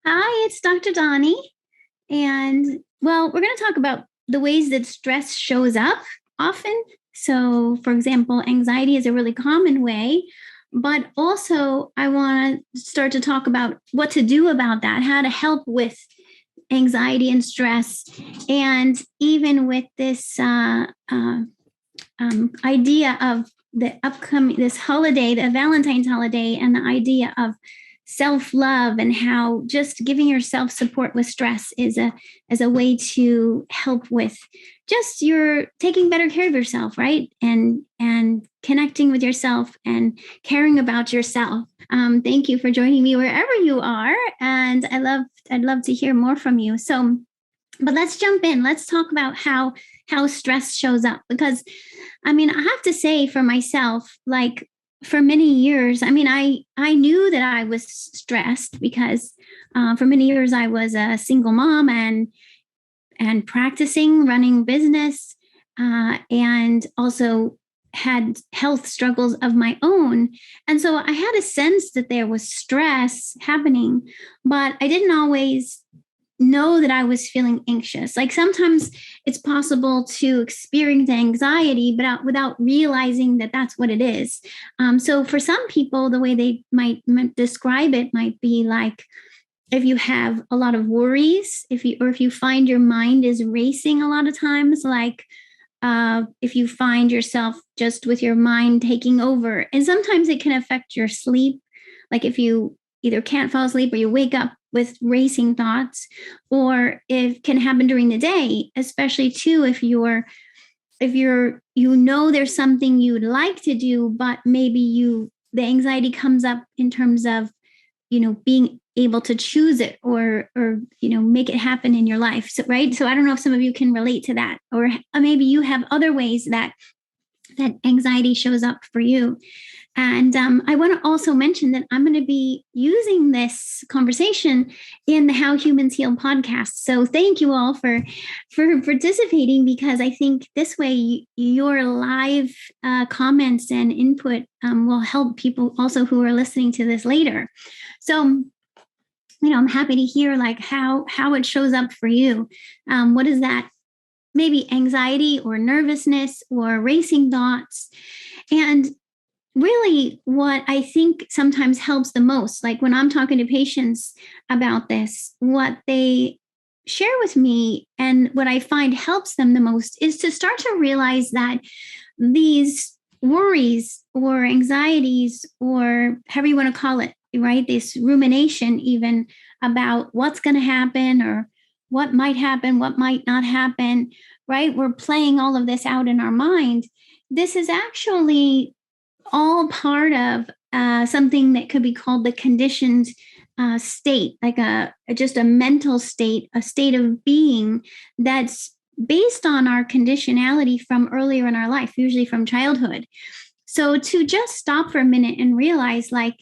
Hi, it's Dr. Doni. And we're going to talk about the ways that stress shows up often. So, for example, anxiety is a really common way, but also I want to start to talk about what to do about that, how to help with anxiety and stress. And even with this idea of the upcoming, this holiday, the Valentine's holiday, and the idea of self-love and how just giving yourself support with stress is a way to help with just your taking better care of yourself, right? And connecting with yourself and caring about yourself. Thank you for joining me wherever you are, and I'd love to hear more from you. So, but let's jump in. Let's talk about how stress shows up, because I mean, I have to say for myself, like for many years, I mean, I knew that I was stressed because for many years I was a single mom and practicing running business, and also had health struggles of my own. And so I had a sense that there was stress happening, but I didn't always know that I was feeling anxious. Like sometimes it's possible to experience anxiety, but without realizing that that's what it is. So for some people, the way they might describe it might be like if you have a lot of worries, if you find your mind is racing a lot of times, like if you find yourself just with your mind taking over, and sometimes it can affect your sleep. Like if you either can't fall asleep or you wake up with racing thoughts, or it can happen during the day, especially too if you're there's something you'd like to do, but maybe the anxiety comes up in terms of being able to choose it, or make it happen in your life. So right, so I don't know if some of you can relate to that, or maybe you have other ways that anxiety shows up for you. And I want to also mention that I'm going to be using this conversation in the How Humans Heal podcast. So thank you all for participating, because I think this way your live comments and input will help people also who are listening to this later. So I'm happy to hear like how it shows up for you. What is that? Maybe anxiety or nervousness or racing thoughts. And really what I think sometimes helps the most, like when I'm talking to patients about this, what they share with me and what I find helps them the most is to start to realize that these worries or anxieties, or however you want to call it, right? This rumination, even about what's going to happen or what might happen, what might not happen, right? We're playing all of this out in our mind. This is actually all part of something that could be called the conditioned state, like just a mental state, a state of being that's based on our conditionality from earlier in our life, usually from childhood. So to just stop for a minute and realize, like,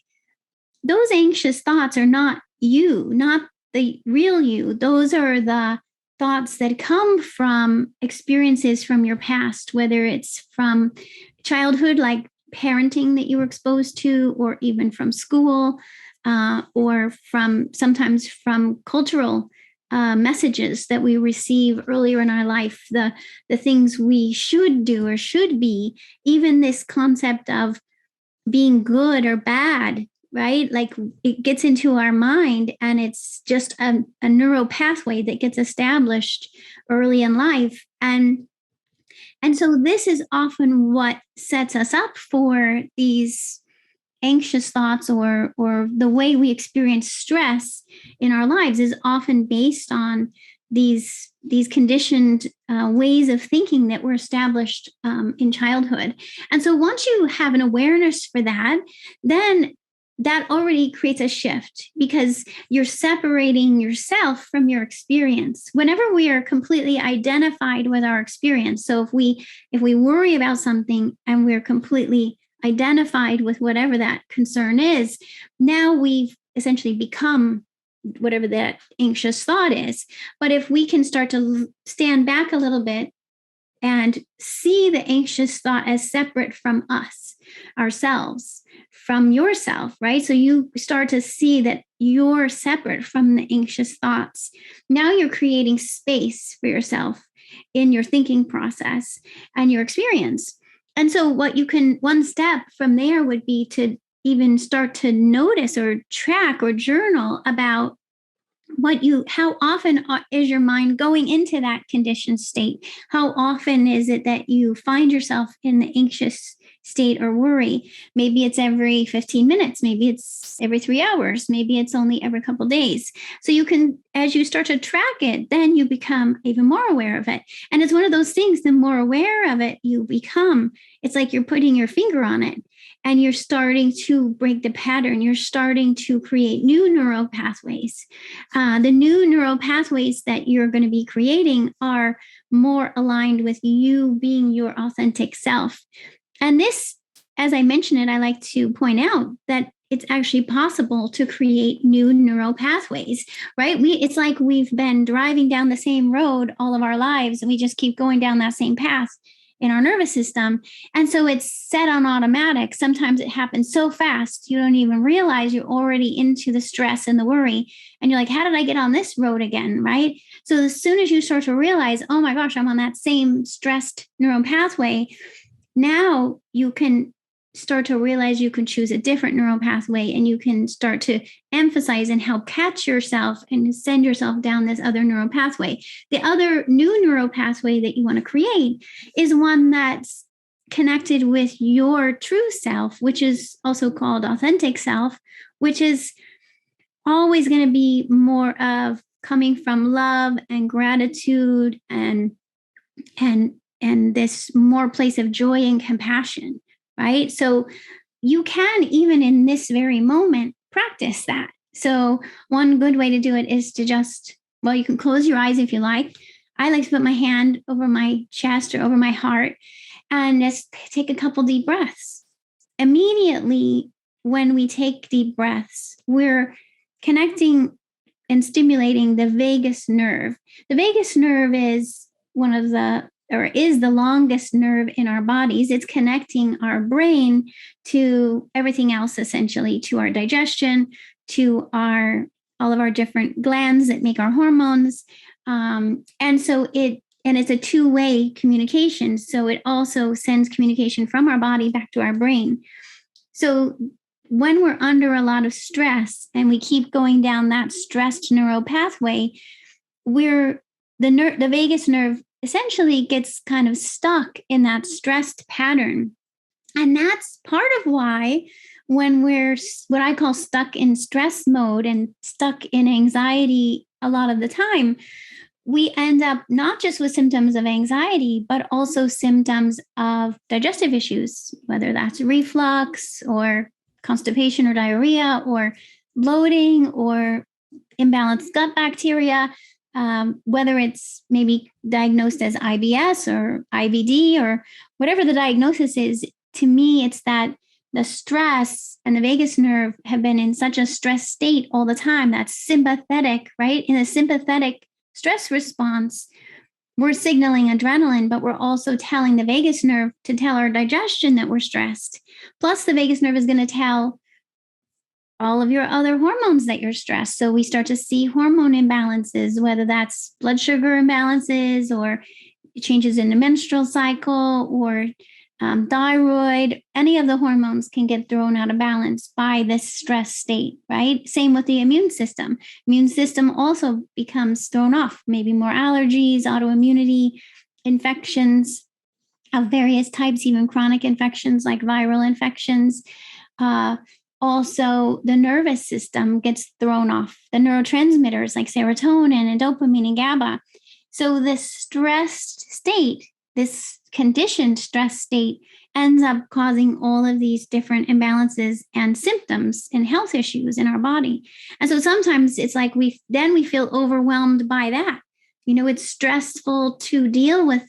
those anxious thoughts are not you, not the real you. Those are the thoughts that come from experiences from your past, whether it's from childhood, like parenting that you were exposed to, or even from school, or sometimes from cultural messages that we receive earlier in our life, the things we should do or should be, even this concept of being good or bad, right? Like it gets into our mind, and it's just a neural pathway that gets established early in life. And so this is often what sets us up for these anxious thoughts, or the way we experience stress in our lives is often based on these conditioned ways of thinking that were established in childhood. And so once you have an awareness for that, then that already creates a shift, because you're separating yourself from your experience. Whenever we are completely identified with our experience, so if we worry about something and we're completely identified with whatever that concern is, now we've essentially become whatever that anxious thought is. But if we can start to stand back a little bit and see the anxious thought as separate from us, ourselves, from yourself, right? So you start to see that you're separate from the anxious thoughts. Now you're creating space for yourself in your thinking process and your experience. And so one step from there would be to even start to notice or track or journal about how often is your mind going into that conditioned state? How often is it that you find yourself in the anxious state or worry? Maybe it's every 15 minutes. Maybe it's every 3 hours. Maybe it's only every couple of days. So you can, as you start to track it, then you become even more aware of it. And it's one of those things, the more aware of it you become, it's like you're putting your finger on it. And you're starting to break the pattern. You're starting to create new neural pathways. The new neural pathways that you're going to be creating are more aligned with you being your authentic self. And this, as I mentioned it, I like to point out that it's actually possible to create new neural pathways, right? It's like we've been driving down the same road all of our lives, and we just keep going down that same path in our nervous system. And so it's set on automatic. Sometimes it happens so fast, you don't even realize you're already into the stress and the worry. And you're like, how did I get on this road again, right? So as soon as you start to realize, oh my gosh, I'm on that same stressed neural pathway, now you can start to realize you can choose a different neural pathway, and you can start to emphasize and help catch yourself and send yourself down this other neural pathway. The other new neural pathway that you want to create is one that's connected with your true self, which is also called authentic self, which is always going to be more of coming from love and gratitude and this more place of joy and compassion. Right? So you can, even in this very moment, practice that. So one good way to do it is to you can close your eyes if you like. I like to put my hand over my chest or over my heart and just take a couple deep breaths. Immediately, when we take deep breaths, we're connecting and stimulating the vagus nerve. The vagus nerve is the longest nerve in our bodies. It's connecting our brain to everything else, essentially, to our digestion, to all of our different glands that make our hormones. And it's a two-way communication. So it also sends communication from our body back to our brain. So when we're under a lot of stress and we keep going down that stressed neural pathway, the vagus nerve essentially gets kind of stuck in that stressed pattern. And that's part of why when we're what I call stuck in stress mode and stuck in anxiety a lot of the time, we end up not just with symptoms of anxiety, but also symptoms of digestive issues, whether that's reflux or constipation or diarrhea or bloating or imbalanced gut bacteria. Whether it's maybe diagnosed as IBS or IBD or whatever the diagnosis is, to me, it's that the stress and the vagus nerve have been in such a stress state all the time. That's sympathetic, right? In a sympathetic stress response, we're signaling adrenaline, but we're also telling the vagus nerve to tell our digestion that we're stressed. Plus, the vagus nerve is going to tell all of your other hormones that you're stressed. So we start to see hormone imbalances, whether that's blood sugar imbalances or changes in the menstrual cycle or thyroid. Any of the hormones can get thrown out of balance by this stress state, right? Same with the immune system. Immune system also becomes thrown off, maybe more allergies, autoimmunity, infections of various types, even chronic infections like viral infections. Also, the nervous system gets thrown off. The neurotransmitters like serotonin and dopamine and Gaba. So this stressed state, this conditioned stress state, ends up causing all of these different imbalances and symptoms and health issues in our body. And so sometimes it's like we feel overwhelmed by that. It's stressful to deal with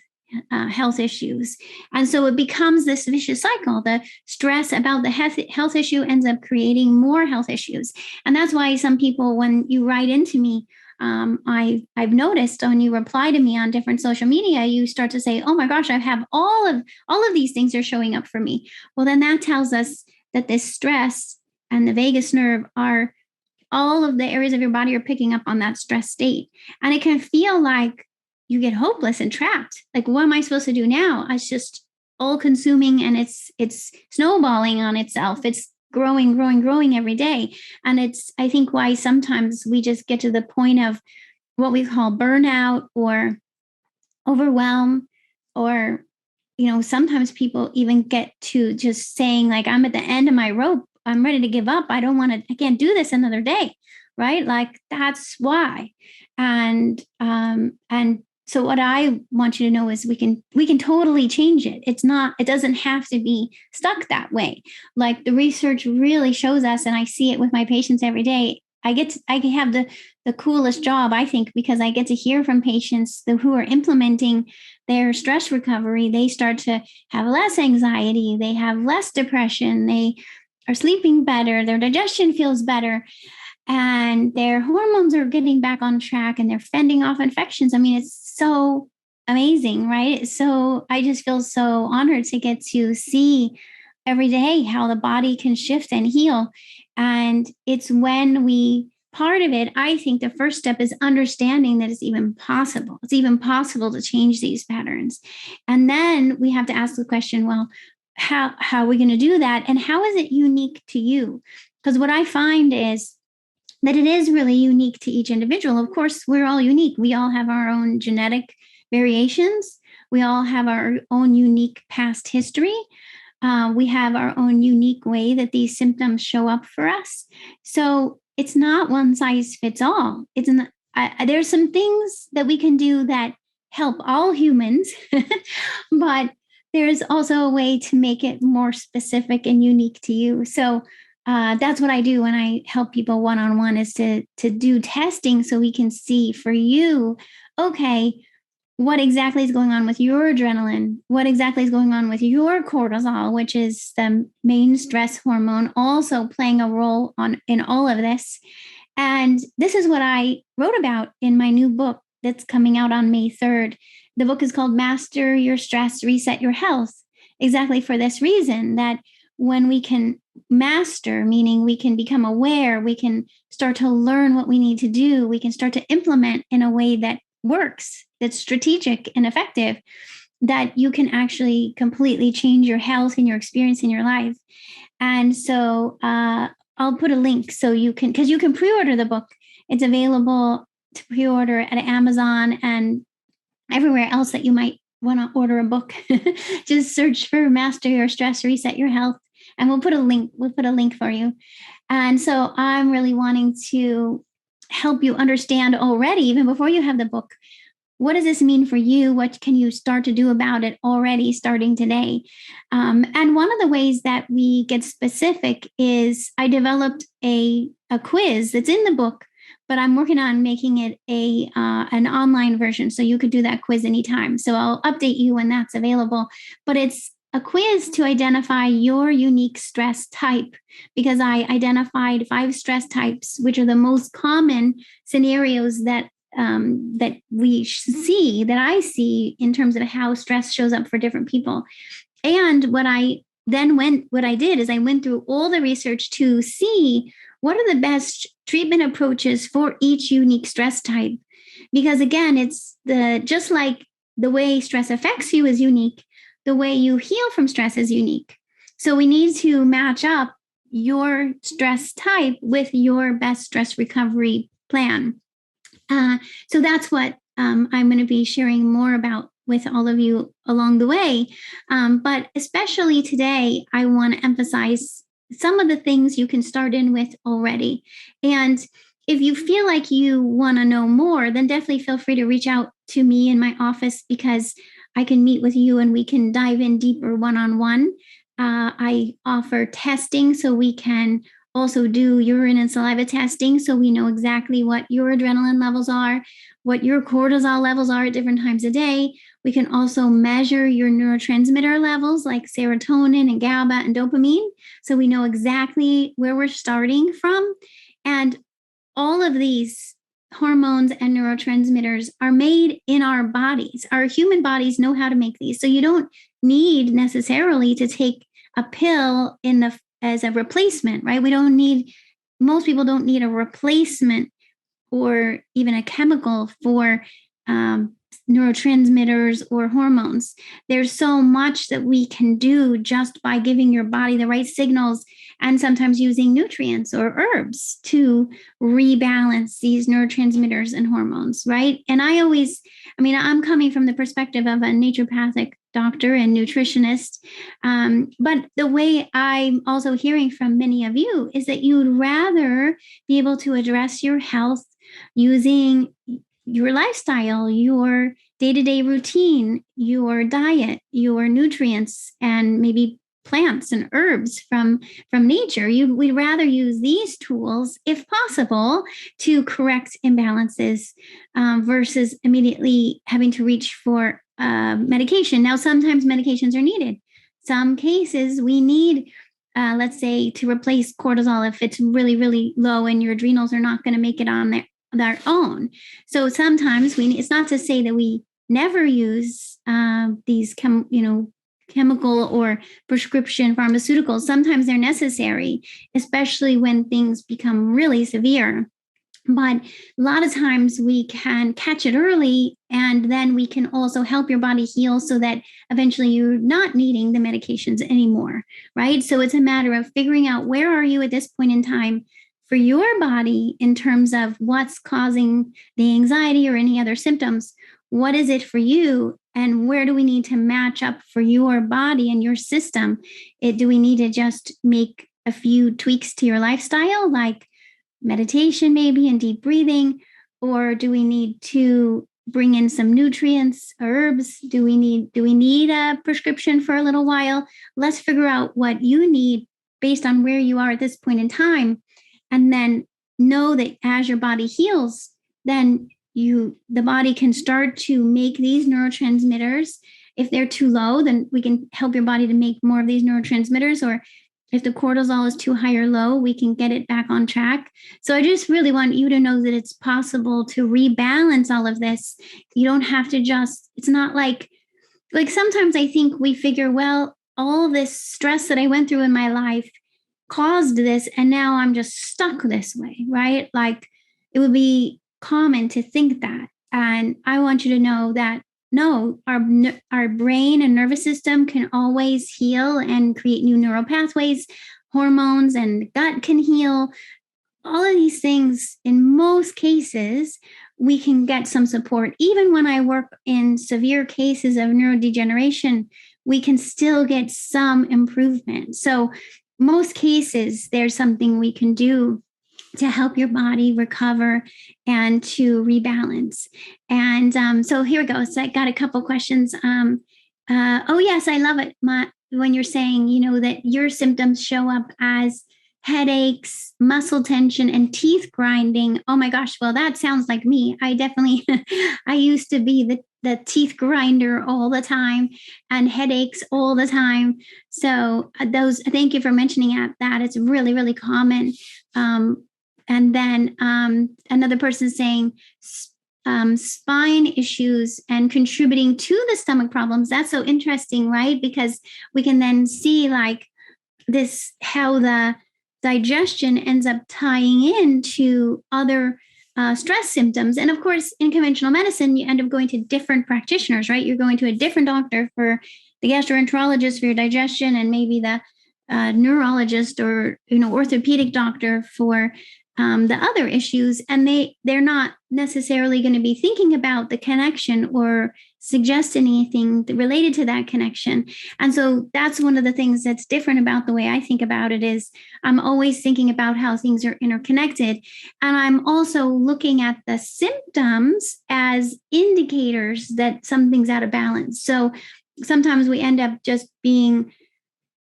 health issues. And so it becomes this vicious cycle. The stress about the health issue ends up creating more health issues. And that's why some people, when you write into me, I've noticed when you reply to me on different social media, you start to say, "Oh my gosh, I have all of these things are showing up for me." Well, then that tells us that this stress and the vagus nerve are all of the areas of your body are picking up on that stress state. And it can feel like you get hopeless and trapped. Like, what am I supposed to do now? It's just all consuming, and it's snowballing on itself. It's growing every day. And it's, I think, why sometimes we just get to the point of what we call burnout or overwhelm, or, sometimes people even get to just saying, like, I'm at the end of my rope. I'm ready to give up. I can't do this another day. Right. Like, that's why. And so what I want you to know is we can totally change it. It doesn't have to be stuck that way. Like, the research really shows us, and I see it with my patients every day. I can have the coolest job, I think, because I get to hear from patients who are implementing their stress recovery. They start to have less anxiety. They have less depression. They are sleeping better. Their digestion feels better. And their hormones are getting back on track, and they're fending off infections. I mean, it's so amazing, right? So I just feel so honored to get to see every day how the body can shift and heal. And it's when part of it, I think the first step is understanding that it's even possible. It's even possible to change these patterns. And then we have to ask the question, well, how are we going to do that? And how is it unique to you? Because what I find is that it is really unique to each individual. Of course, we're all unique. We all have our own genetic variations. We all have our own unique past history. We have our own unique way that these symptoms show up for us. So it's not one size fits all. There's some things that we can do that help all humans, but there's also a way to make it more specific and unique to you. So that's what I do when I help people one-on-one, is to do testing so we can see for you, okay, what exactly is going on with your adrenaline? What exactly is going on with your cortisol, which is the main stress hormone, also playing a role in all of this. And this is what I wrote about in my new book that's coming out on May 3rd. The book is called Master Your Stress, Reset Your Health, exactly for this reason, that when we can master, meaning we can become aware, we can start to learn what we need to do, we can start to implement in a way that works, that's strategic and effective, that you can actually completely change your health and your experience in your life. And so I'll put a link so you can pre-order the book. It's available to pre-order at Amazon and everywhere else that you might want to order a book. Just search for Master Your Stress, Reset Your Health, and we'll put a link for you. And so I'm really wanting to help you understand already, even before you have the book, what does this mean for you? What can you start to do about it already, starting today? And one of the ways that we get specific is I developed a quiz that's in the book, but I'm working on making it an online version, so you could do that quiz anytime. So I'll update you when that's available. But it's a quiz to identify your unique stress type, because I identified 5 stress types, which are the most common scenarios that we see, that I see in terms of how stress shows up for different people. And what I did is I went through all the research to see what are the best treatment approaches for each unique stress type. Because again, it's just like the way stress affects you is unique, the way you heal from stress is unique. So we need to match up your stress type with your best stress recovery plan. So that's what I'm going to be sharing more about with all of you along the way. But especially today, I want to emphasize some of the things you can start in with already. And if you feel like you want to know more, then definitely feel free to reach out to me in my office, because I can meet with you and we can dive in deeper one-on-one. I offer testing so we can also do urine and saliva testing, so we know exactly what your adrenaline levels are, what your cortisol levels are at different times of day. We can also measure your neurotransmitter levels like serotonin and Gaba and dopamine, so we know exactly where we're starting from. And all of these hormones and neurotransmitters are made in our bodies. Our human bodies know how to make these. So you don't need necessarily to take a pill as a replacement, right? Most people don't need a replacement or even a chemical for neurotransmitters or hormones. There's so much that we can do just by giving your body the right signals and sometimes using nutrients or herbs to rebalance these neurotransmitters and hormones, right? And I'm coming from the perspective of a naturopathic doctor and nutritionist. But the way I'm also hearing from many of you is that you would rather be able to address your health using your lifestyle, your day-to-day routine, your diet, your nutrients, and maybe plants and herbs from nature. We'd rather use these tools, if possible, to correct imbalances versus immediately having to reach for medication. Now, sometimes medications are needed. Some cases we need, let's say, to replace cortisol if it's really, really low and your adrenals are not going to make it on their own. So sometimes it's not to say that we never use these chemical or prescription pharmaceuticals. Sometimes they're necessary, especially when things become really severe. But a lot of times we can catch it early, and then we can also help your body heal so that eventually you're not needing the medications anymore, right? So it's a matter of figuring out where are you at this point in time for your body in terms of what's causing the anxiety or any other symptoms. What is it for you? And where do we need to match up for your body and your system? Do we need to just make a few tweaks to your lifestyle, like meditation maybe and deep breathing? Or do we need to bring in some nutrients, herbs? Do we need a prescription for a little while? Let's figure out what you need based on where you are at this point in time. And then know that as your body heals, then the body can start to make these neurotransmitters. If they're too low, then we can help your body to make more of these neurotransmitters. Or if the cortisol is too high or low, we can get it back on track. So I just really want you to know that it's possible to rebalance all of this. You don't have to it's not like sometimes I think we figure, well, all this stress that I went through in my life caused this, and now I'm just stuck this way, right? Like, it would be common to think that. And I want you to know that no, our brain and nervous system can always heal and create new neural pathways. Hormones and gut can heal. All of these things, in most cases, we can get some support. Even when I work in severe cases of neurodegeneration, we can still get some improvement. So most cases, there's something we can do to help your body recover and to rebalance. And so here we go. So I got a couple questions. Oh, yes, I love it. When you're saying, that your symptoms show up as headaches, muscle tension, and teeth grinding. Oh my gosh. Well, that sounds like me. I definitely, I used to be the teeth grinder all the time and headaches all the time. So thank you for mentioning that. It's really, really common. And then another person saying spine issues and contributing to the stomach problems. That's so interesting, right? Because we can then see how the digestion ends up tying into other stress symptoms. And of course, in conventional medicine, you end up going to different practitioners, right? You're going to a different doctor for the gastroenterologist for your digestion, and maybe the neurologist or orthopedic doctor for the other issues, and they're not necessarily going to be thinking about the connection or suggest anything related to that connection. And so that's one of the things that's different about the way I think about it. Is I'm always thinking about how things are interconnected, and I'm also looking at the symptoms as indicators that something's out of balance. So sometimes we end up just being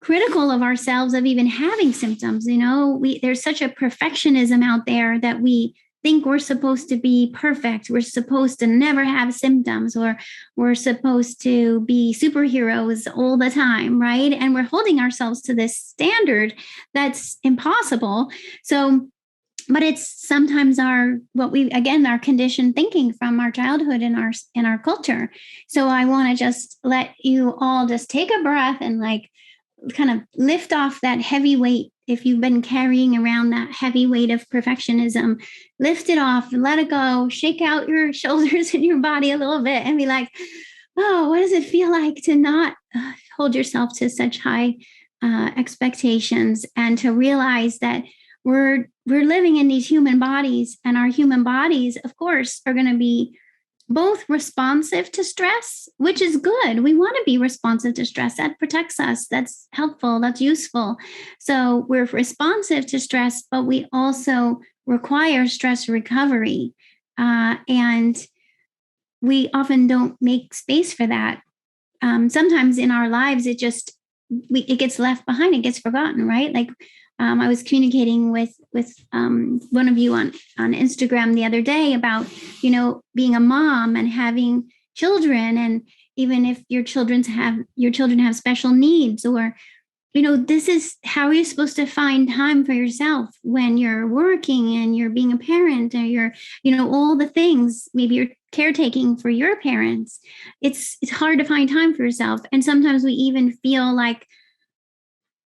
critical of ourselves of even having symptoms. There's such a perfectionism out there that we think we're supposed to be perfect. We're supposed to never have symptoms, or we're supposed to be superheroes all the time, right? And we're holding ourselves to this standard that's impossible. So, but it's sometimes our conditioned thinking from our childhood and our culture. So I want to just let you all just take a breath and kind of lift off that heavy weight. If you've been carrying around that heavy weight of perfectionism, lift it off and let it go. Shake out your shoulders and your body a little bit and be like, oh, what does it feel like to not hold yourself to such high expectations, and to realize that we're living in these human bodies, and our human bodies, of course, are going to be both responsive to stress, which is good. We want to be responsive to stress. That protects us. That's helpful. That's useful. So we're responsive to stress, but we also require stress recovery. And we often don't make space for that. Sometimes in our lives, it gets left behind. It gets forgotten, right? I was communicating with one of you on Instagram the other day about, being a mom and having children, and even if your children have special needs, or, this is how you're supposed to find time for yourself when you're working and you're being a parent, or you're, all the things. Maybe you're caretaking for your parents. It's hard to find time for yourself, and sometimes we even feel like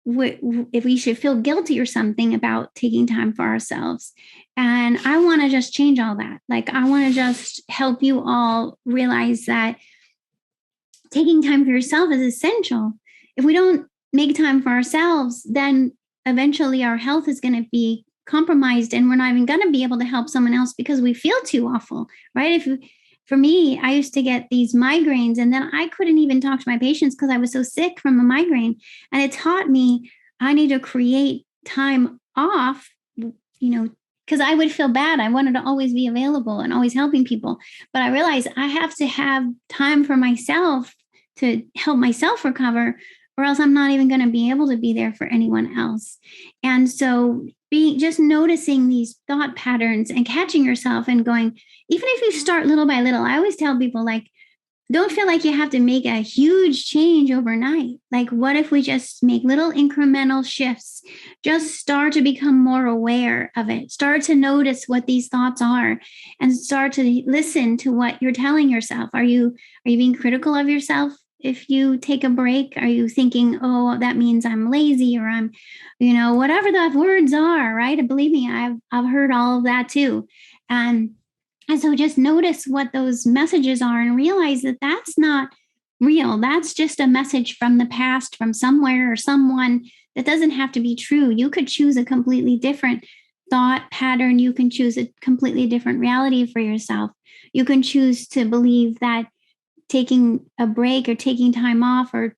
if we should feel guilty or something about taking time for ourselves. And I want to just change all that. I want to just help you all realize that taking time for yourself is essential. If we don't make time for ourselves, then eventually our health is going to be compromised, and we're not even going to be able to help someone else because we feel too awful, right? For me, I used to get these migraines, and then I couldn't even talk to my patients because I was so sick from a migraine. And it taught me I need to create time off, because I would feel bad. I wanted to always be available and always helping people. But I realized I have to have time for myself to help myself recover, or else I'm not even going to be able to be there for anyone else. And so just noticing these thought patterns and catching yourself and going, even if you start little by little, I always tell people, don't feel like you have to make a huge change overnight. What if we just make little incremental shifts? Just start to become more aware of it. Start to notice what these thoughts are, and start to listen to what you're telling yourself. Are you being critical of yourself? If you take a break, are you thinking, oh, that means I'm lazy, or I'm, whatever the words are, right? Believe me, I've heard all of that too. And so just notice what those messages are and realize that that's not real. That's just a message from the past, from somewhere or someone. That doesn't have to be true. You could choose a completely different thought pattern. You can choose a completely different reality for yourself. You can choose to believe that taking a break or taking time off or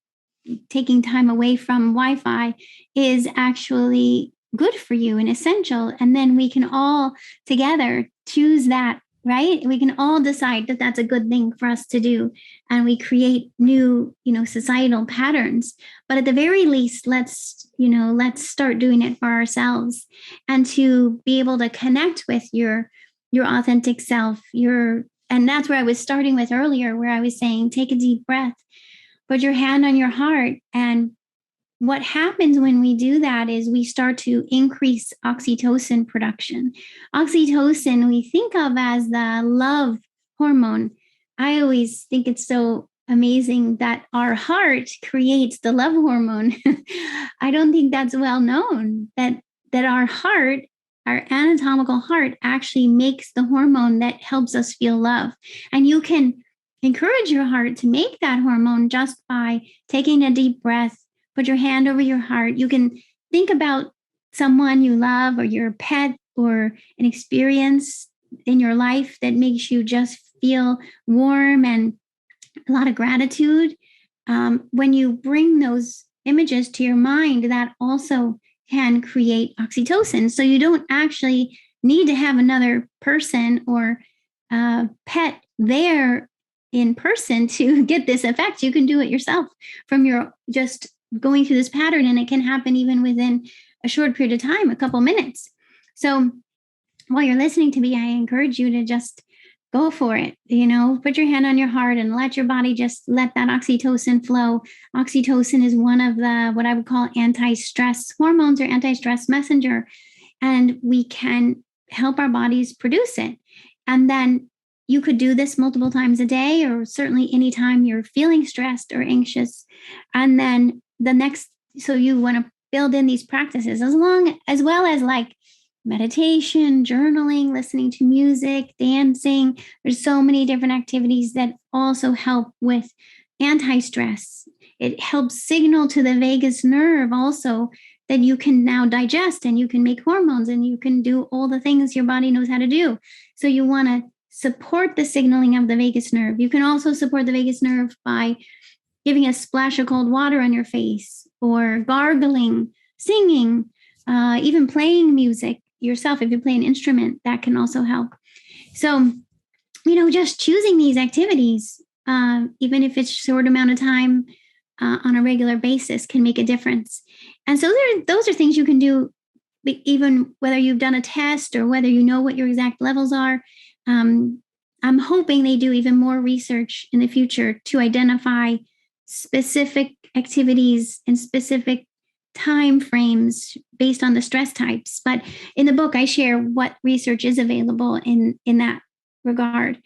taking time away from Wi-Fi is actually good for you and essential. And then we can all together choose that, right? We can all decide that that's a good thing for us to do. And we create new, societal patterns. But at the very least, let's start doing it for ourselves, and to be able to connect with your authentic self, and that's where I was starting with earlier, where I was saying, take a deep breath, put your hand on your heart. And what happens when we do that is we start to increase oxytocin production. Oxytocin, we think of as the love hormone. I always think it's so amazing that our heart creates the love hormone. I don't think that's well known, that our heart, our anatomical heart, actually makes the hormone that helps us feel love. And you can encourage your heart to make that hormone just by taking a deep breath. Put your hand over your heart. You can think about someone you love, or your pet, or an experience in your life that makes you just feel warm and a lot of gratitude. When you bring those images to your mind, that also can create oxytocin. So you don't actually need to have another person or pet there in person to get this effect. You can do it yourself from your just going through this pattern, and it can happen even within a short period of time, a couple minutes. So while you're listening to me, I encourage you to just go for it. Put your hand on your heart and let your body just let that oxytocin flow. Oxytocin is one of the, what I would call anti-stress hormones or anti-stress messenger. And we can help our bodies produce it. And then you could do this multiple times a day, or certainly anytime you're feeling stressed or anxious. And then so you want to build in these practices as well as like meditation, journaling, listening to music, dancing. There's so many different activities that also help with anti-stress. It helps signal to the vagus nerve also that you can now digest and you can make hormones and you can do all the things your body knows how to do. So you want to support the signaling of the vagus nerve. You can also support the vagus nerve by giving a splash of cold water on your face, or gargling, singing, even playing music yourself. If you play an instrument, that can also help. So, just choosing these activities, even if it's a short amount of time on a regular basis, can make a difference. And so those are things you can do, even whether you've done a test or whether you know what your exact levels are. I'm hoping they do even more research in the future to identify specific activities and specific time frames based on the stress types. But in the book, I share what research is available in that regard.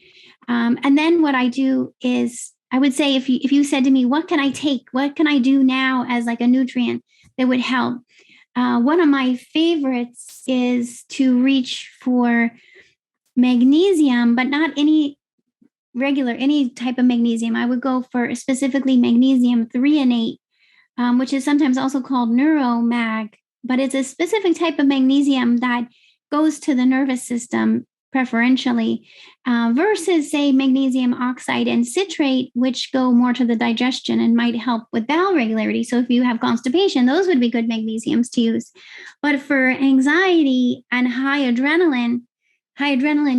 And then what I do is, I would say, if you said to me, what can I take? What can I do now as like a nutrient that would help? One of my favorites is to reach for magnesium, but not any type of magnesium. I would go for specifically magnesium threonate, which is sometimes also called neuromag, but it's a specific type of magnesium that goes to the nervous system preferentially, versus, say, magnesium oxide and citrate, which go more to the digestion and might help with bowel regularity. So if you have constipation, those would be good magnesiums to use. But for anxiety and high adrenaline,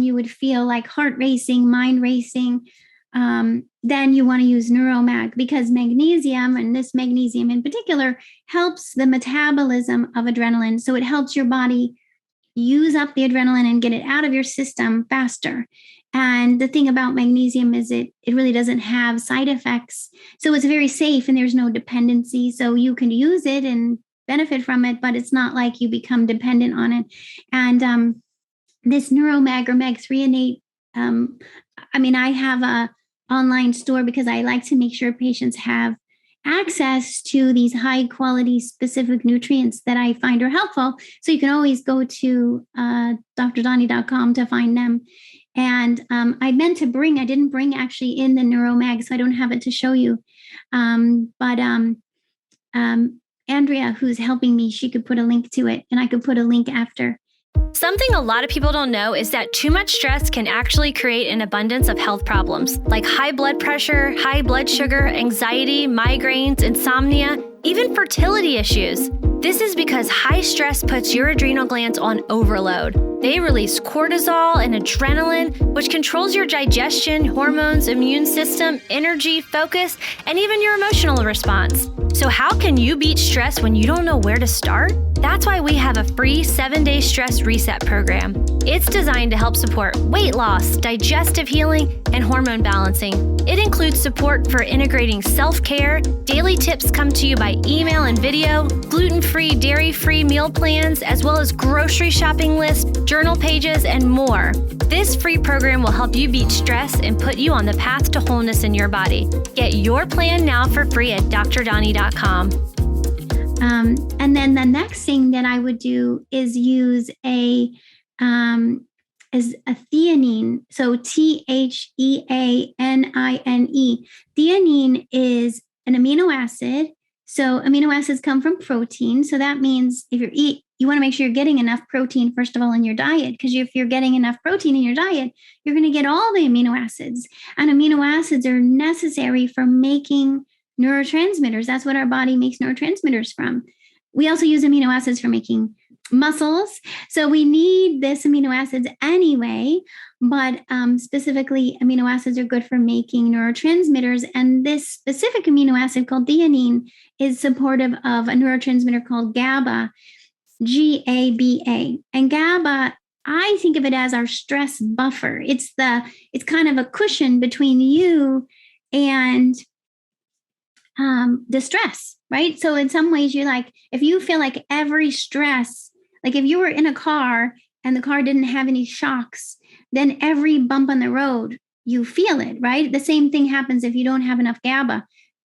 you would feel like heart racing, mind racing. Then you want to use neuromag, because magnesium, and this magnesium in particular, helps the metabolism of adrenaline. So it helps your body use up the adrenaline and get it out of your system faster. And the thing about magnesium is it really doesn't have side effects. So it's very safe and there's no dependency. So you can use it and benefit from it, but it's not like you become dependent on it. And this neuromag or mag-threonate, I have a online store because I like to make sure patients have access to these high quality specific nutrients that I find are helpful. So you can always go to drdoni.com to find them. And I didn't bring actually in the neuromag, so I don't have it to show you. But Andrea, who's helping me, she could put a link to it, and I could put a link after. Something a lot of people don't know is that too much stress can actually create an abundance of health problems like high blood pressure, high blood sugar, anxiety, migraines, insomnia, even fertility issues. This is because high stress puts your adrenal glands on overload. They release cortisol and adrenaline, which controls your digestion, hormones, immune system, energy, focus, and even your emotional response. So how can you beat stress when you don't know where to start? That's why we have a free 7-day stress reset program. It's designed to help support weight loss, digestive healing, and hormone balancing. It includes support for integrating self-care, daily tips come to you by email and video, gluten-free, dairy-free meal plans, as well as grocery shopping lists, journal pages, and more. This free program will help you beat stress and put you on the path to wholeness in your body. Get your plan now for free at drdoni.com. And then the next thing that I would do is use a theanine. So THEANINE. Theanine is an amino acid. So amino acids come from protein. So that means if you want to make sure you're getting enough protein, first of all, in your diet, because if you're getting enough protein in your diet, you're going to get all the amino acids. And amino acids are necessary for making neurotransmitters. That's what our body makes neurotransmitters from. We also use amino acids for making muscles. So we need this amino acids anyway, but specifically amino acids are good for making neurotransmitters. And this specific amino acid called theanine is supportive of a neurotransmitter called Gaba, GABA. And Gaba, I think of it as our stress buffer. It's kind of a cushion between you and the stress, right? So in some ways, you're like, if you feel like every stress, like if you were in a car and the car didn't have any shocks, then every bump on the road, you feel it, right? The same thing happens if you don't have enough GABA.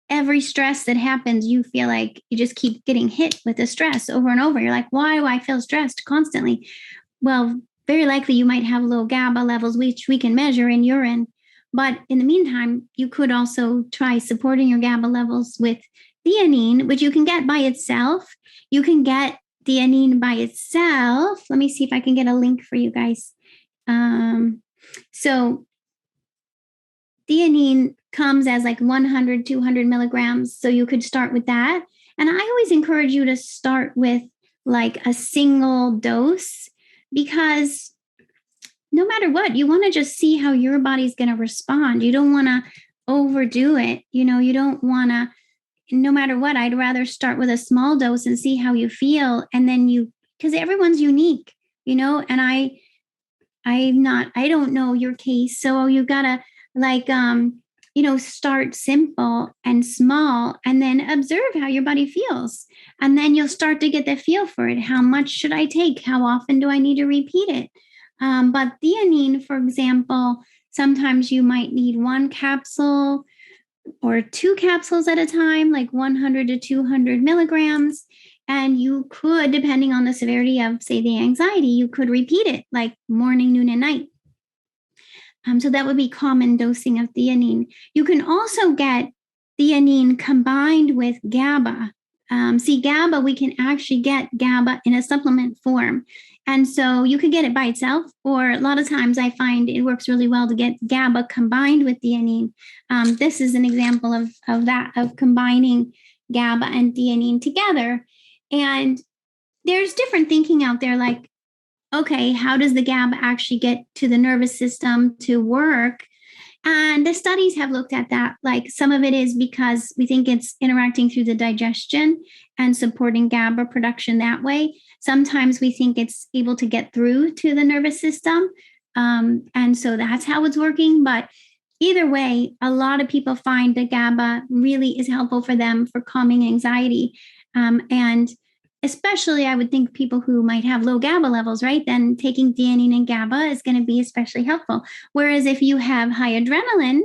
Every stress that happens, you feel like you just keep getting hit with the stress over and over. You're like, why do I feel stressed constantly? Well, very likely you might have low GABA levels, which we can measure in urine. But in the meantime, you could also try supporting your GABA levels with theanine, which you can get by itself. You can get theanine by itself. Let me see if I can get a link for you guys. So theanine comes as like 100, 200 milligrams. So you could start with that. And I always encourage you to start with like a single dose, because no matter what, you want to just see how your body's going to respond. You don't want to overdo it. You don't want to, no matter what, I'd rather start with a small dose and see how you feel. And then because everyone's unique, and I don't know your case. So you got to start simple and small and then observe how your body feels. And then you'll start to get the feel for it. How much should I take? How often do I need to repeat it? But theanine, for example, sometimes you might need 1 capsule or 2 capsules at a time, like 100 to 200 milligrams. And you could, depending on the severity of, say, the anxiety, you could repeat it like morning, noon, and night. So that would be common dosing of theanine. You can also get theanine combined with GABA. GABA, we can actually get GABA in a supplement form. And so you could get it by itself, or a lot of times I find it works really well to get GABA combined with theanine. This is an example of combining GABA and theanine together. And there's different thinking out there, like, okay, how does the GABA actually get to the nervous system to work? And the studies have looked at that. Like some of it is because we think it's interacting through the digestion and supporting GABA production that way. Sometimes we think it's able to get through to the nervous system. And so that's how it's working. But either way, a lot of people find that GABA really is helpful for them for calming anxiety. And especially, I would think people who might have low GABA levels, right? Then taking theanine and GABA is going to be especially helpful. Whereas if you have high adrenaline,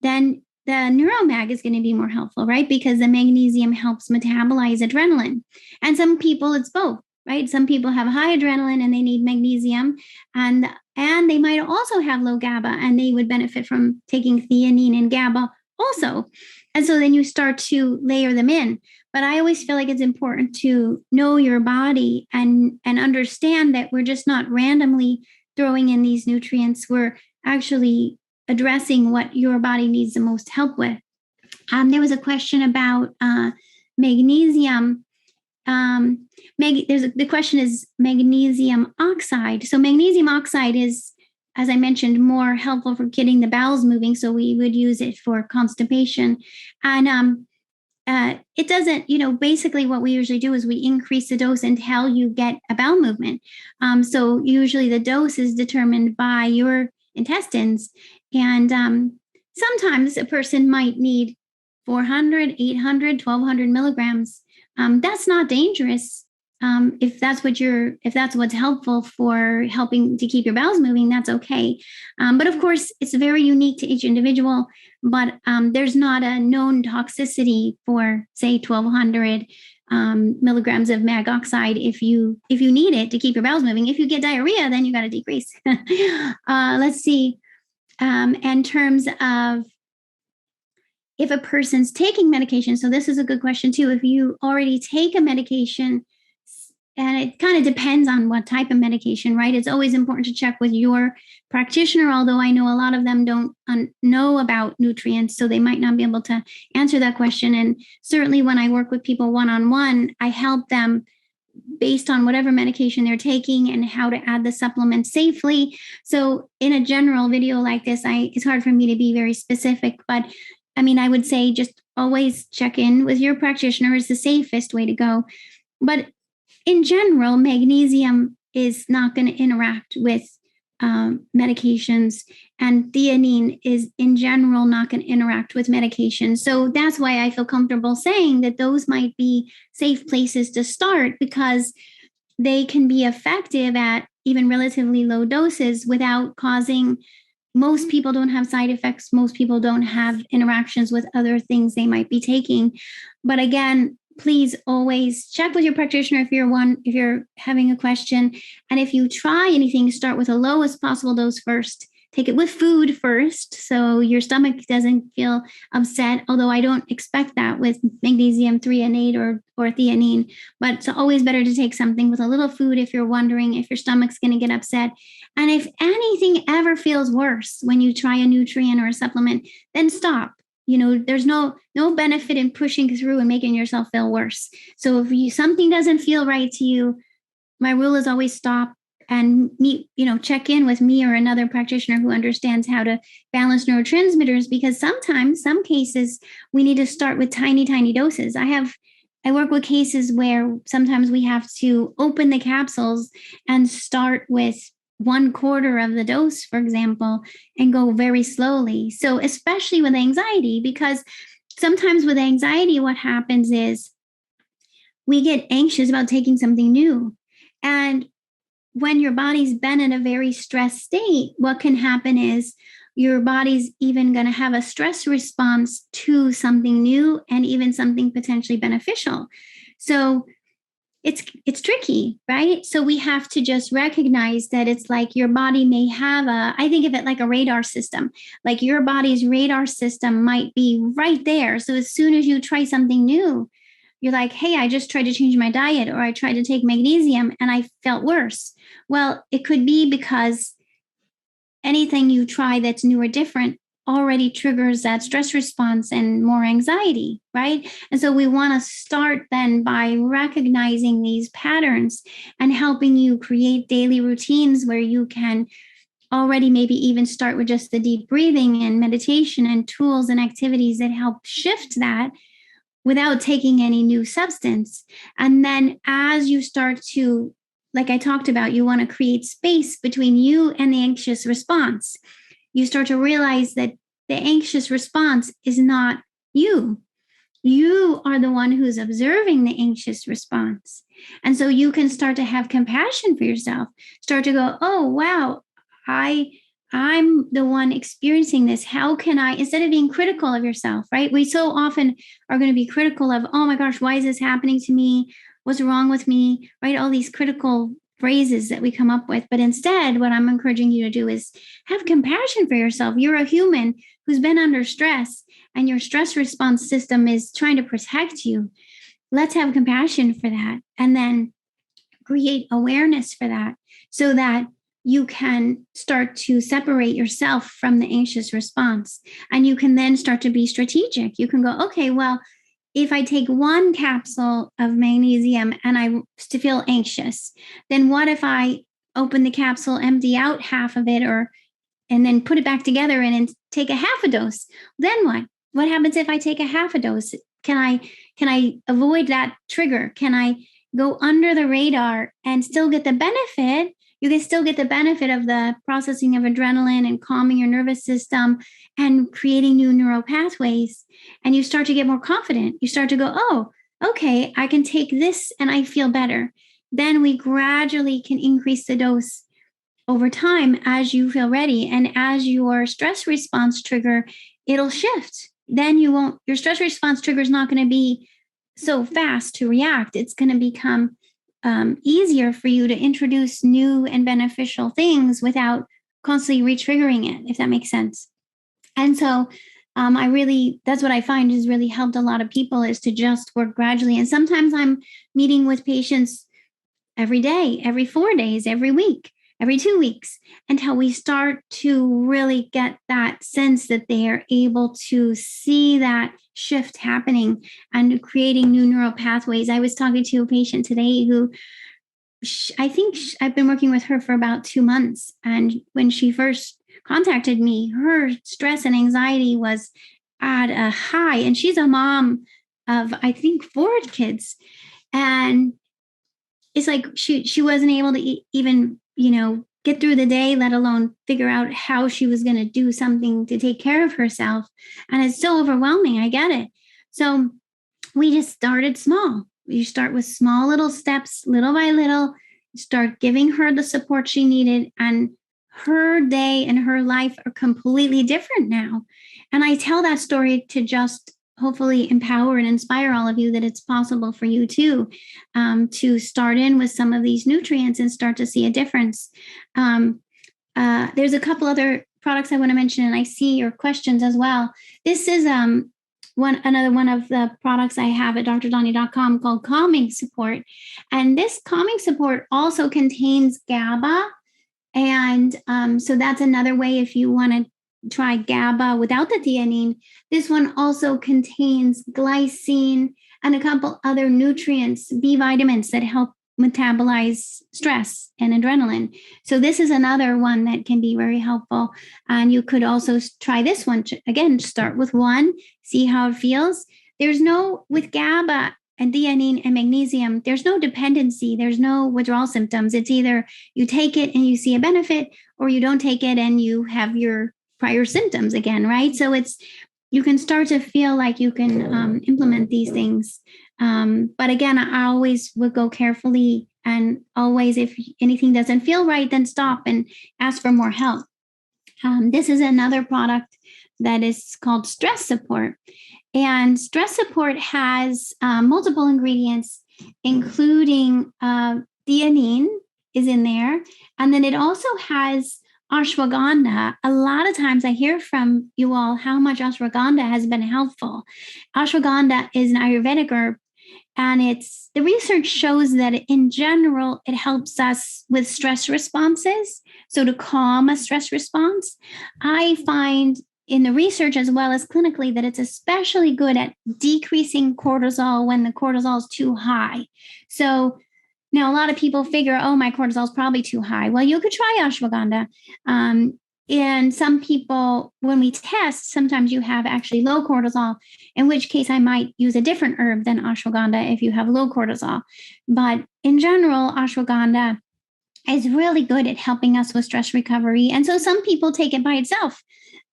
then the neuromag is going to be more helpful, right? Because the magnesium helps metabolize adrenaline. And some people, it's both, right? Some people have high adrenaline and they need magnesium, and they might also have low GABA and they would benefit from taking theanine and GABA also. And so then you start to layer them in. But I always feel like it's important to know your body and understand that we're just not randomly throwing in these nutrients. We're actually addressing what your body needs the most help with. There was a question about magnesium. The question is magnesium oxide. So magnesium oxide is, as I mentioned, more helpful for getting the bowels moving. So we would use it for constipation. And it doesn't, basically what we usually do is we increase the dose until you get a bowel movement. So usually the dose is determined by your intestines. And sometimes a person might need 400, 800, 1200 milligrams. That's not dangerous. If that's what's helpful for helping to keep your bowels moving, that's okay. But of course, it's very unique to each individual. But there's not a known toxicity for, say, 1200 milligrams of mag oxide if you need it to keep your bowels moving. If you get diarrhea, then you got to decrease. Let's see. In terms of if a person's taking medication, so this is a good question too. If you already take a medication, and it kind of depends on what type of medication, right? It's always important to check with your practitioner, although I know a lot of them don't know about nutrients, so they might not be able to answer that question. And certainly when I work with people one-on-one, I help them based on whatever medication they're taking and how to add the supplement safely. So in a general video like this, it's hard for me to be very specific, but I mean, I would say just always check in with your practitioner is the safest way to go. But in general, magnesium is not going to interact with medications, and theanine is in general not going to interact with medications. So that's why I feel comfortable saying that those might be safe places to start, because they can be effective at even relatively low doses without causing. Most people don't have side effects. Most people don't have interactions with other things they might be taking. But again, please always check with your practitioner if you're having a question. And if you try anything, start with the lowest possible dose first. Take it with food first, so your stomach doesn't feel upset, although I don't expect that with magnesium threonate or theanine. But it's always better to take something with a little food if you're wondering if your stomach's going to get upset. And if anything ever feels worse when you try a nutrient or a supplement, then stop. There's no benefit in pushing through and making yourself feel worse. So if something doesn't feel right to you, my rule is always stop and check in with me or another practitioner who understands how to balance neurotransmitters, because sometimes, some cases, we need to start with tiny, tiny doses. I work with cases where sometimes we have to open the capsules and start with 1/4 of the dose, for example, and go very slowly. So especially with anxiety, because sometimes with anxiety, what happens is we get anxious about taking something new. And when your body's been in a very stressed state, what can happen is your body's even going to have a stress response to something new and even something potentially beneficial. So it's tricky, right? So we have to just recognize that it's like your body may have I think of it like a radar system. Like your body's radar system might be right there. So as soon as you try something new, you're like, hey, I just tried to change my diet, or I tried to take magnesium and I felt worse. Well, it could be because anything you try that's new or different already triggers that stress response and more anxiety, right? And so we want to start then by recognizing these patterns and helping you create daily routines where you can already maybe even start with just the deep breathing and meditation and tools and activities that help shift that without taking any new substance. And then as you start to, like I talked about, you want to create space between you and the anxious response. You start to realize that the anxious response is not you. You are the one who's observing the anxious response. And so you can start to have compassion for yourself, start to go, oh, wow, I'm the one experiencing this. How can I, instead of being critical of yourself, right? We so often are going to be critical of, oh my gosh, why is this happening to me? What's wrong with me, right? All these critical phrases that we come up with. But instead, what I'm encouraging you to do is have compassion for yourself. You're a human who's been under stress, and your stress response system is trying to protect you. Let's have compassion for that, and then create awareness for that so that you can start to separate yourself from the anxious response. And you can then start to be strategic. You can go, okay, well, if I take one capsule of magnesium and I still feel anxious, then what if I open the capsule, empty out half of it, and then put it back together and take a half a dose? Then what? What happens if I take a half a dose? Can I avoid that trigger? Can I go under the radar and still get the benefit? You can still get the benefit of the processing of adrenaline and calming your nervous system and creating new neural pathways. And you start to get more confident. You start to go, oh, okay, I can take this and I feel better. Then we gradually can increase the dose over time as you feel ready. And as your stress response trigger, it'll shift. Then your stress response trigger is not going to be so fast to react. It's going to become easier for you to introduce new and beneficial things without constantly re-triggering it, if that makes sense. And so that's what I find has really helped a lot of people, is to just work gradually. And sometimes I'm meeting with patients every day, every 4 days, every week. every 2 weeks, until we start to really get that sense that they are able to see that shift happening and creating new neural pathways. I was talking to a patient today who I think I've been working with her for about 2 months. And when she first contacted me, her stress and anxiety was at a high. And she's a mom of, I think, 4 kids. And it's like she wasn't able to even, get through the day, let alone figure out how she was going to do something to take care of herself. And it's so overwhelming. I get it. So we just started small. You start with small little steps, little by little, start giving her the support she needed. And her day and her life are completely different now. And I tell that story to just hopefully empower and inspire all of you that it's possible for you too, to start in with some of these nutrients and start to see a difference. There's a couple other products I want to mention, and I see your questions as well. This is another one of the products I have at drdoni.com called Calming Support. And this Calming Support also contains GABA. And so that's another way if you want to try GABA without the theanine. This one also contains glycine and a couple other nutrients, B vitamins that help metabolize stress and adrenaline. So this is another one that can be very helpful. And you could also try this one. Again, start with one, see how it feels. With GABA and theanine and magnesium, there's no dependency. There's no withdrawal symptoms. It's either you take it and you see a benefit, or you don't take it and you have your prior symptoms again, right? So you can start to feel like you can implement these things. But again, I always would go carefully, and always, if anything doesn't feel right, then stop and ask for more help. This is another product that is called Stress Support. And Stress Support has multiple ingredients, including theanine is in there. And then it also has ashwagandha. A lot of times I hear from you all how much ashwagandha has been helpful. Ashwagandha is an Ayurvedic herb, and the research shows that in general, it helps us with stress responses. So to calm a stress response, I find in the research as well as clinically that it's especially good at decreasing cortisol when the cortisol is too high. So now, a lot of people figure, my cortisol is probably too high. Well, you could try ashwagandha. And some people, when we test, sometimes you have actually low cortisol, in which case I might use a different herb than ashwagandha if you have low cortisol. But in general, ashwagandha is really good at helping us with stress recovery. And so some people take it by itself.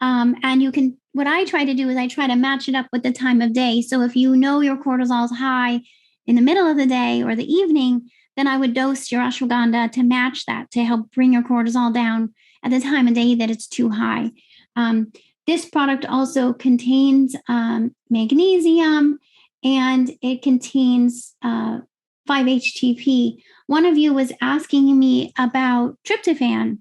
And what I try to do is I try to match it up with the time of day. So if you know your cortisol is high in the middle of the day or the evening, then I would dose your ashwagandha to match that, to help bring your cortisol down at the time of day that it's too high. This product also contains magnesium, and it contains 5-HTP. One of you was asking me about tryptophan.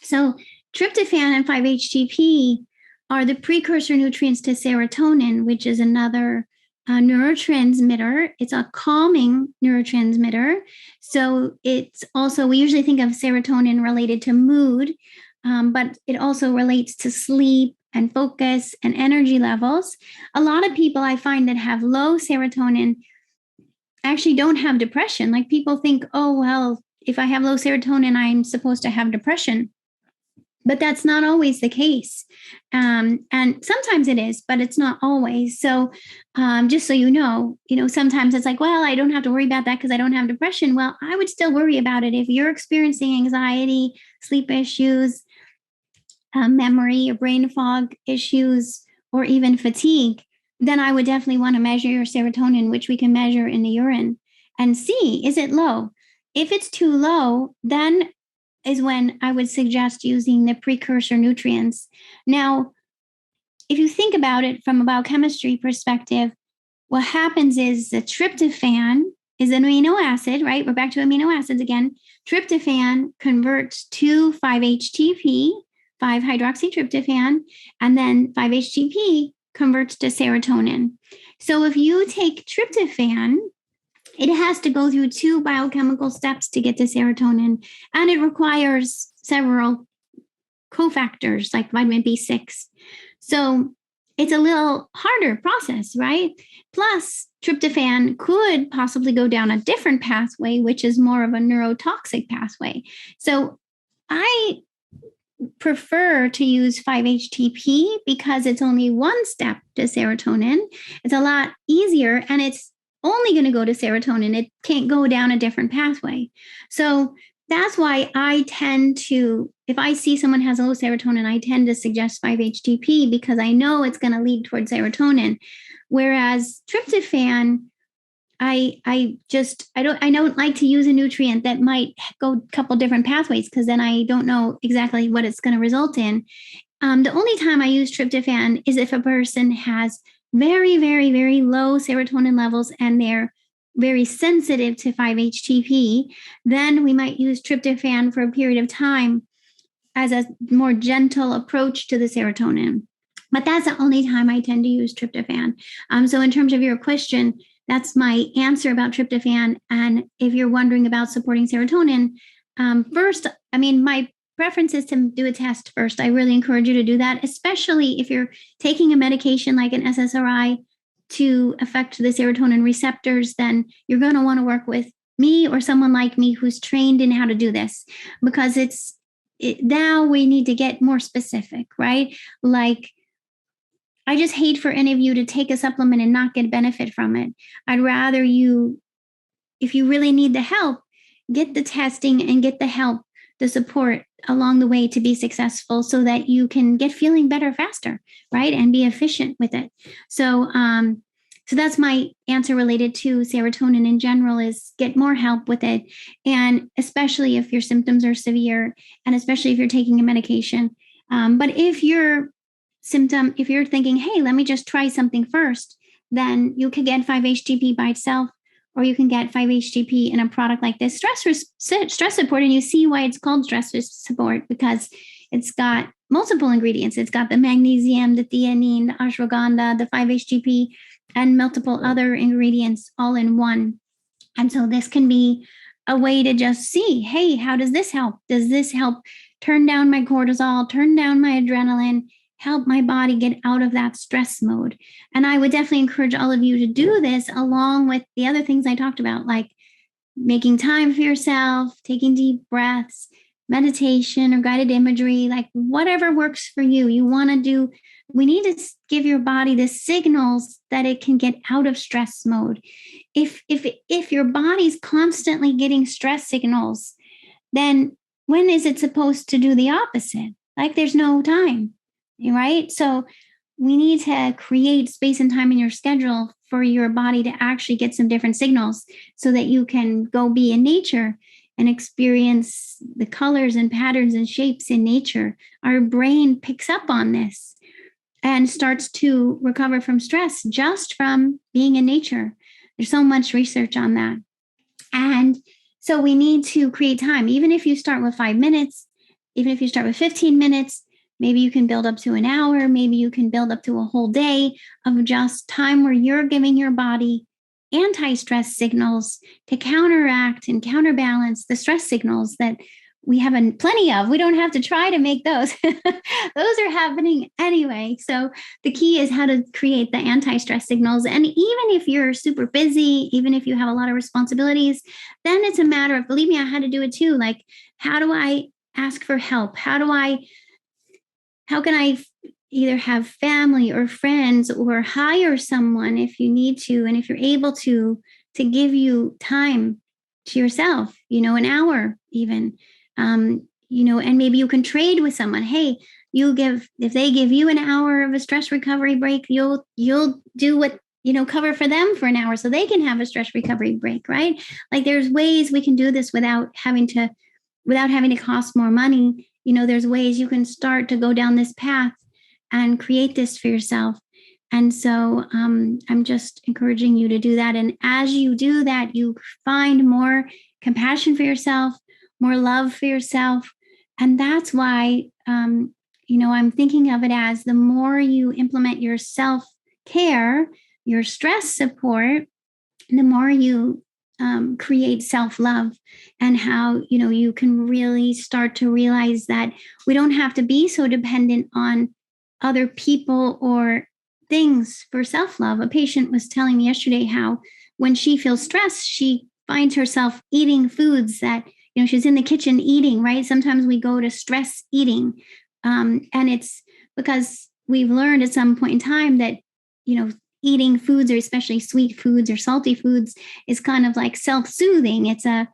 So tryptophan and 5-HTP are the precursor nutrients to serotonin, which is another neurotransmitter. It's a calming neurotransmitter. So it's also, we usually think of serotonin related to mood, but it also relates to sleep and focus and energy levels. A lot of people I find that have low serotonin actually don't have depression. Like people think, if I have low serotonin, I'm supposed to have depression. But that's not always the case. And sometimes it is, but it's not always. So just so you know, sometimes it's like, I don't have to worry about that because I don't have depression. Well, I would still worry about it. If you're experiencing anxiety, sleep issues, memory or brain fog issues, or even fatigue, then I would definitely want to measure your serotonin, which we can measure in the urine, and see, is it low? If it's too low, then is when I would suggest using the precursor nutrients. Now, if you think about it from a biochemistry perspective, what happens is the tryptophan is an amino acid, right? We're back to amino acids again. Tryptophan converts to 5-HTP, 5-hydroxytryptophan, and then 5-HTP converts to serotonin. So if you take tryptophan it has to go through 2 biochemical steps to get to serotonin, and it requires several cofactors like vitamin B6. So it's a little harder process, right? Plus, tryptophan could possibly go down a different pathway, which is more of a neurotoxic pathway. So I prefer to use 5-HTP because it's only one step to serotonin. It's a lot easier, and it's only going to go to serotonin. It can't go down a different pathway. So that's why I tend to, if I see someone has low serotonin, I tend to suggest 5-HTP because I know it's going to lead towards serotonin. Whereas tryptophan, I don't like to use a nutrient that might go a couple different pathways because then I don't know exactly what it's going to result in. The only time I use tryptophan is if a person has very, very, very low serotonin levels and they're very sensitive to 5-HTP. Then we might use tryptophan for a period of time as a more gentle approach to the serotonin. But that's the only time I tend to use tryptophan. So in terms of your question, that's my answer about tryptophan. And if you're wondering about supporting serotonin, first, my preference is to do a test first. I really encourage you to do that, especially if you're taking a medication like an SSRI to affect the serotonin receptors, then you're going to want to work with me or someone like me who's trained in how to do this, because now we need to get more specific, right? Like, I just hate for any of you to take a supplement and not get benefit from it. I'd rather you, if you really need the help, get the testing and get the help, the support along the way to be successful so that you can get feeling better faster, right? And be efficient with it. So that's my answer related to serotonin in general, is get more help with it. And especially if your symptoms are severe, and especially if you're taking a medication. But if you're thinking, hey, let me just try something first, then you can get 5-HTP by itself, or you can get 5-HTP in a product like this, stress support. And you see why it's called stress support, because it's got multiple ingredients. It's got the magnesium, the theanine, the ashwagandha, the 5-HTP, and multiple other ingredients all in one. And so this can be a way to just see, hey, how does this help? Does this help turn down my cortisol, turn down my adrenaline, help my body get out of that stress mode? And I would definitely encourage all of you to do this along with the other things I talked about, like making time for yourself, taking deep breaths, meditation or guided imagery, like whatever works for you. You want to do, we need to give your body the signals that it can get out of stress mode. If your body's constantly getting stress signals, then when is it supposed to do the opposite? Like, there's no time, right? So we need to create space and time in your schedule for your body to actually get some different signals so that you can go be in nature and experience the colors and patterns and shapes in nature. Our brain picks up on this and starts to recover from stress just from being in nature. There's so much research on that. And so we need to create time. Even if you start with 5 minutes, even if you start with 15 minutes, maybe you can build up to an hour, maybe you can build up to a whole day of just time where you're giving your body anti-stress signals to counteract and counterbalance the stress signals that we have plenty of. We don't have to try to make those. Those are happening anyway. So the key is how to create the anti-stress signals. And even if you're super busy, even if you have a lot of responsibilities, then it's a matter of, believe me, I had to do it too. Like, how do I ask for help? How can I either have family or friends or hire someone if you need to, and if you're able to give you time to yourself, an hour even, and maybe you can trade with someone. Hey, if they give you an hour of a stress recovery break, you'll do what, cover for them for an hour so they can have a stress recovery break, right? Like, there's ways we can do this without having to cost more money. There's ways you can start to go down this path and create this for yourself. And so I'm just encouraging you to do that. And as you do that, you find more compassion for yourself, more love for yourself. And that's why, I'm thinking of it as the more you implement your self-care, your stress support, the more you create self-love, and how, you can really start to realize that we don't have to be so dependent on other people or things for self-love. A patient was telling me yesterday how when she feels stressed, she finds herself eating foods that, she's in the kitchen eating, right? Sometimes we go to stress eating. And it's because we've learned at some point in time that, eating foods, or especially sweet foods or salty foods, is kind of like self-soothing. It's a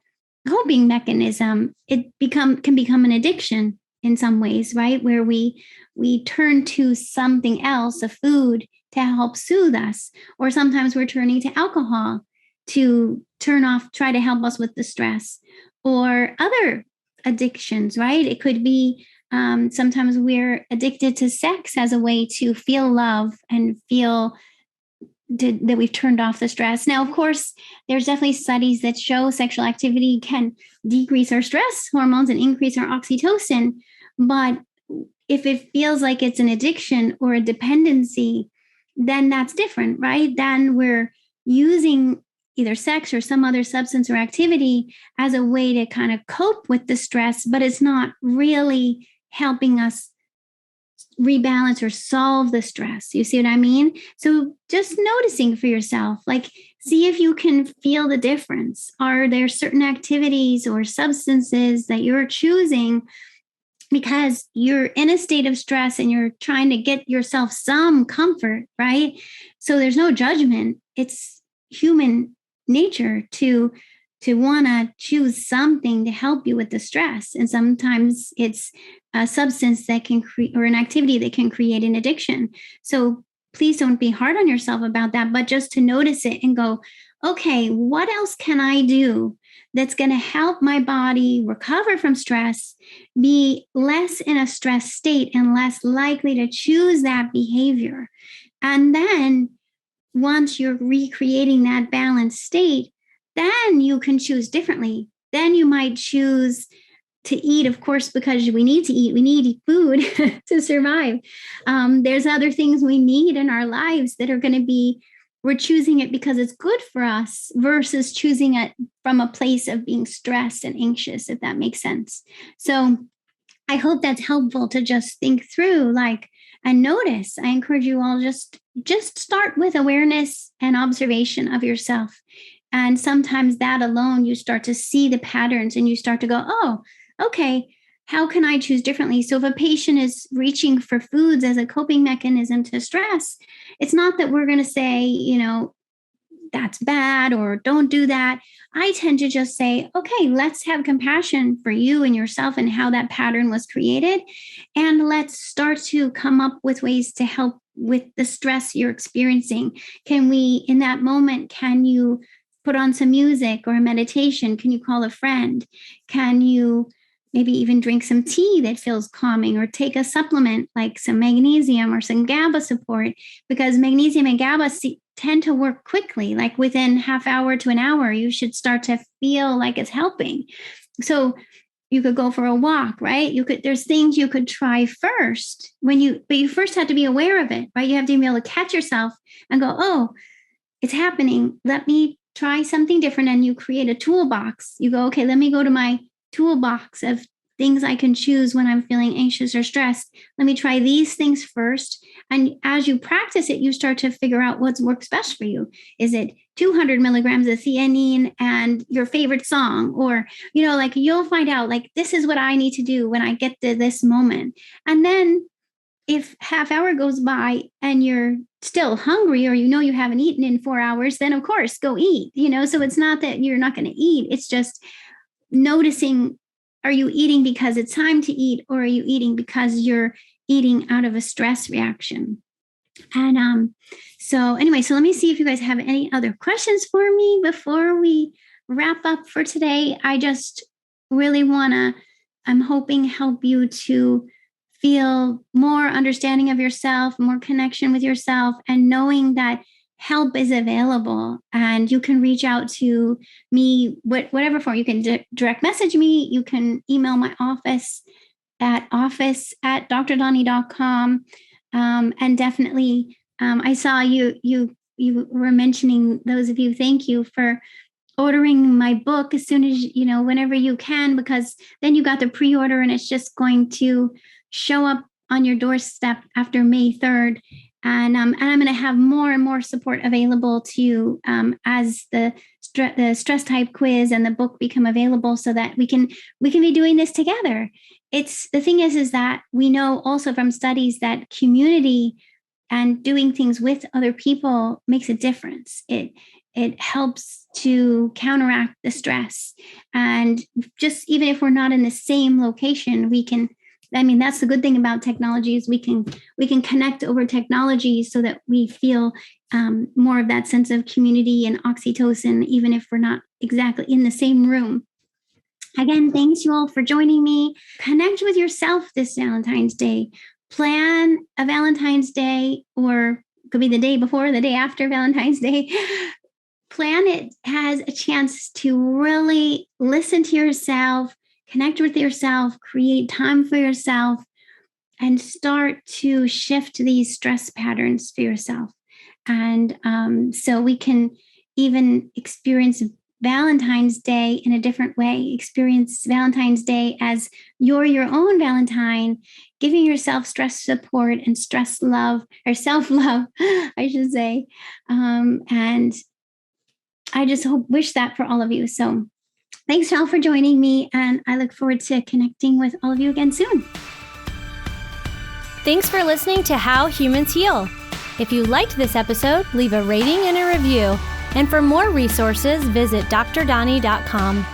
coping mechanism. It can become an addiction in some ways, right? Where we turn to something else, a food, to help soothe us. Or sometimes we're turning to alcohol to try to help us with the stress, or other addictions, right? It could be sometimes we're addicted to sex as a way to feel love and feel that we've turned off the stress. Now, of course, there's definitely studies that show sexual activity can decrease our stress hormones and increase our oxytocin. But if it feels like it's an addiction or a dependency, then that's different, right? Then we're using either sex or some other substance or activity as a way to kind of cope with the stress, but it's not really helping us rebalance or solve the stress. You see what I mean? So just noticing for yourself, like, see if you can feel the difference. Are there certain activities or substances that you're choosing because you're in a state of stress and you're trying to get yourself some comfort, right? So there's no judgment. It's human nature to want to choose something to help you with the stress. And sometimes it's a substance that can create, or an activity that can create an addiction. So please don't be hard on yourself about that, but just to notice it and go, okay, what else can I do that's going to help my body recover from stress, be less in a stress state and less likely to choose that behavior? And then once you're recreating that balanced state, then you can choose differently. Then you might choose to eat, of course, because we need to eat. We need food to survive. There's other things we need in our lives that are going to be, we're choosing it because it's good for us versus choosing it from a place of being stressed and anxious, if that makes sense. So I hope that's helpful to just think through, and notice. I encourage you all just start with awareness and observation of yourself. And sometimes that alone, you start to see the patterns and you start to go, oh, okay, how can I choose differently? So if a patient is reaching for foods as a coping mechanism to stress, it's not that we're going to say, that's bad or don't do that. I tend to just say, okay, let's have compassion for you and yourself and how that pattern was created. And let's start to come up with ways to help with the stress you're experiencing. Can we, in that moment, can you put on some music or a meditation? Can you call a friend? Can you maybe even drink some tea that feels calming, or take a supplement like some magnesium or some Gaba support? Because magnesium and Gaba tend to work quickly, like within half hour to an hour, you should start to feel like it's helping. So you could go for a walk, right? There's things you could try first but you first have to be aware of it, right? You have to be able to catch yourself and go, oh, it's happening. Let me try something different. And you create a toolbox. You go, okay, let me go to my toolbox of things I can choose when I'm feeling anxious or stressed. Let me try these things first. And as you practice it, you start to figure out what works best for you. Is it 200 milligrams of theanine and your favorite song? Or, you'll find out, this is what I need to do when I get to this moment. And then if half hour goes by and you're still hungry, or you haven't eaten in 4 hours, then of course go eat. So it's not that you're not going to eat. It's just noticing, are you eating because it's time to eat, or are you eating because you're eating out of a stress reaction? And so let me see if you guys have any other questions for me before we wrap up for today. I just really I'm hoping help you to feel more understanding of yourself, more connection with yourself, and knowing that help is available, and you can reach out to me, whatever form. You can direct message me. You can email my office at office@drdoni.com. And definitely, I saw you were mentioning, those of you, thank you for ordering my book as soon as, whenever you can, because then you got the pre-order and it's just going to show up on your doorstep after May 3rd. And I'm going to have more and more support available to you as the stress type quiz and the book become available, so that we can be doing this together. It's the thing is that we know also from studies that community and doing things with other people makes a difference. It helps to counteract the stress. And just even if we're not in the same location, that's the good thing about technology, is we can connect over technology so that we feel more of that sense of community and oxytocin, even if we're not exactly in the same room. Again, thanks you all for joining me. Connect with yourself this Valentine's Day. Plan a Valentine's Day, or it could be the day before, the day after Valentine's Day. Plan it as a chance to really listen to yourself, connect with yourself, create time for yourself, and start to shift these stress patterns for yourself. And so we can even experience Valentine's Day in a different way. Experience Valentine's Day as you're your own Valentine, giving yourself stress support and stress love, or self-love, I should say. And I just wish that for all of you. So thanks all for joining me, and I look forward to connecting with all of you again soon. Thanks for listening to How Humans Heal. If you liked this episode, leave a rating and a review. And for more resources, visit drdoni.com.